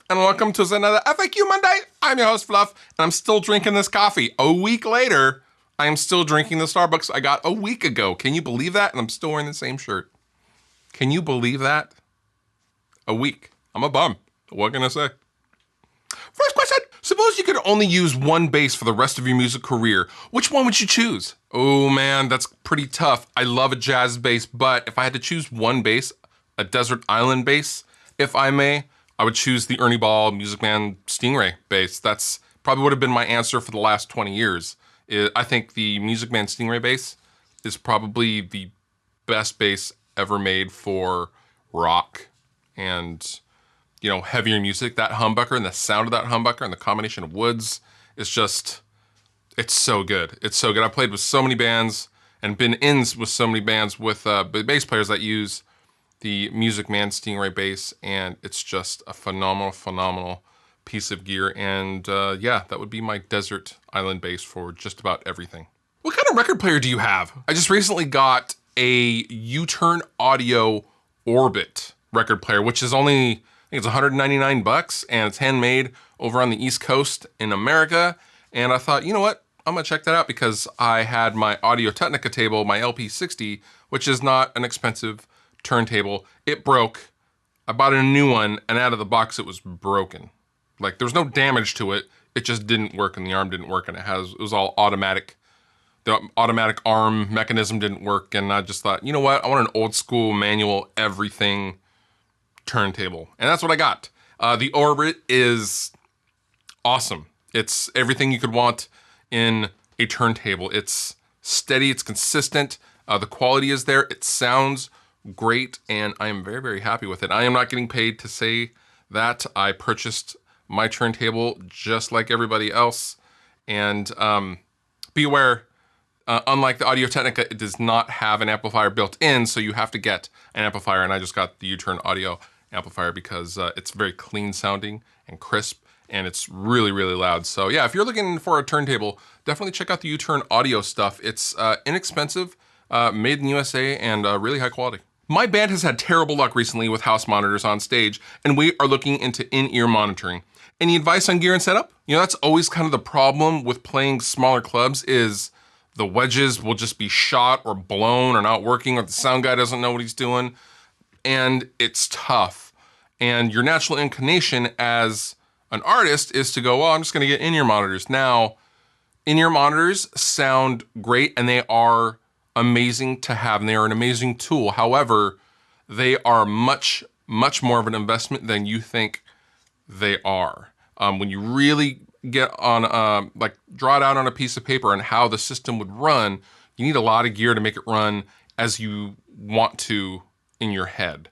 and welcome to another FAQ Monday. I'm your host, Fluff, and I'm still drinking this coffee. A week later, I am still drinking the Starbucks I got a week ago. Can you believe that? And I'm still wearing the same shirt. Can you believe that? A week. I'm a bum. What can I say? First question. Suppose you could only use one bass for the rest of your music career. Which one would you choose? Oh man, that's pretty tough. I love a jazz bass, but if I had to choose one bass, a desert island bass, if I may, I would choose the Ernie Ball Music Man Stingray bass. That's probably would have been my answer for the last 20 years. I think the Music Man Stingray bass is probably the best bass ever made for rock and, you know, heavier music. That humbucker and the sound of that humbucker and the combination of woods is just, it's so good. It's so good. I played with so many bands and been in with so many bands with bass players that use the Music Man Stingray bass, and it's just a phenomenal piece of gear. And yeah, that would be my desert island bass for just about everything. What kind of record player do you have? I just recently got a U-Turn Audio Orbit record player, which is only, I think it's 199 bucks, and it's handmade over on the East Coast in America. And I thought, you know what? I'm gonna check that out because I had my Audio Technica table, my LP60, which is not an expensive turntable. It broke. I bought a new one, and out of the box it was broken. Like, there was no damage to it. It just didn't work, and the arm didn't work, and it was all automatic. The automatic arm mechanism didn't work, and I just thought, you know what? I want an old school manual everything turntable, and that's what I got. The Orbit is awesome. It's everything you could want in a turntable. It's steady, it's consistent, the quality is there, it sounds great, and I am very happy with it. I am not getting paid to say that. I purchased my turntable just like everybody else, and be aware, unlike the Audio Technica, it does not have an amplifier built in, so you have to get an amplifier, and I just got the U-Turn Audio amplifier because it's very clean sounding and crisp, and it's really loud. So yeah, if you're looking for a turntable, definitely check out the U-Turn Audio stuff. It's inexpensive, made in the USA, and really high quality. My band has had terrible luck recently with house monitors on stage, and we are looking into in-ear monitoring. Any advice on gear and setup? You know, that's always kind of the problem with playing smaller clubs is the wedges will just be shot or blown or not working, or the sound guy doesn't know what he's doing, and it's tough. And your natural inclination as an artist is to go, well, I'm just gonna get in-ear monitors. Now, in-ear monitors sound great, and they are amazing to have, and they are an amazing tool. However, they are much more of an investment than you think they are. When you really get on, like draw it out on a piece of paper and how the system would run, you need a lot of gear to make it run as you want to in your head.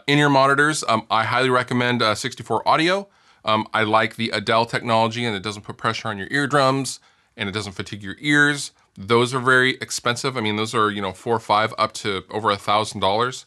In-ear monitors, I highly recommend 64 Audio. I like the Adele technology, and it doesn't put pressure on your eardrums, and it doesn't fatigue your ears. Those are very expensive. I mean, those are, you know, 4 or 5 up to over $1,000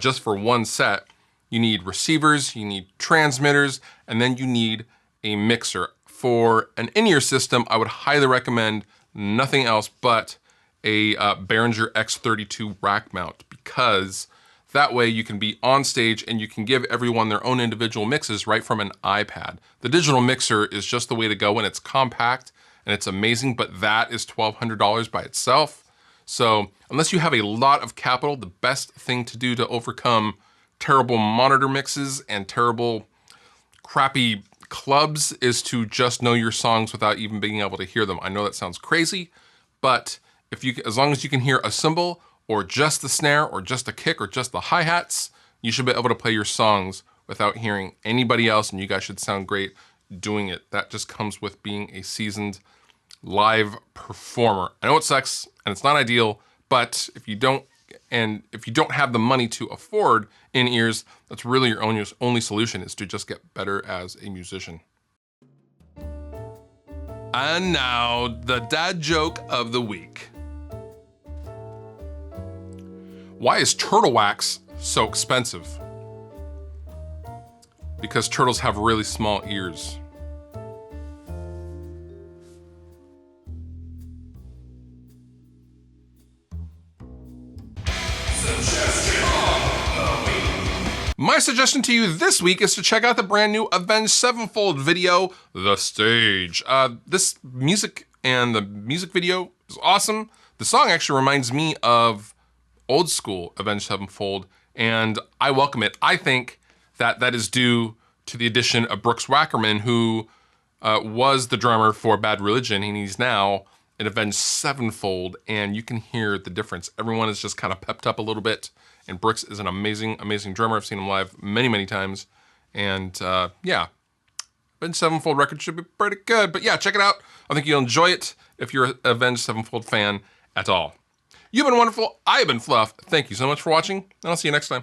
just for one set. You need receivers, you need transmitters, and then you need a mixer. For an in-ear system, I would highly recommend nothing else but a Behringer X32 rack mount, because that way you can be on stage and you can give everyone their own individual mixes right from an iPad. The digital mixer is just the way to go, and it's compact and it's amazing, but that is $1,200 by itself. So unless you have a lot of capital, the best thing to do to overcome terrible monitor mixes and terrible crappy clubs is to just know your songs without even being able to hear them. I know that sounds crazy, but if you, as long as you can hear a cymbal or just the snare or just a kick or just the hi-hats, you should be able to play your songs without hearing anybody else, and you guys should sound great doing it. That just comes with being a seasoned live performer. I know it sucks and it's not ideal, but if you don't have the money to afford in-ears, that's really your only solution, is to just get better as a musician. And now, the dad joke of the week. Why is turtle wax so expensive? Because turtles have really small ears. My suggestion to you this week is to check out the brand new Avenged Sevenfold video, The Stage. This music and the music video is awesome. The song actually reminds me of old school Avenged Sevenfold, and I welcome it. I think that is due to the addition of Brooks Wackerman, who was the drummer for Bad Religion, and he's now in Avenged Sevenfold, and you can hear the difference. Everyone is just kind of pepped up a little bit, and Brooks is an amazing, amazing drummer. I've seen him live many, many times, and yeah, Avenged Sevenfold record should be pretty good. But yeah, check it out. I think you'll enjoy it if you're an Avenged Sevenfold fan at all. You've been wonderful. I've been Fluff. Thank you so much for watching, and I'll see you next time.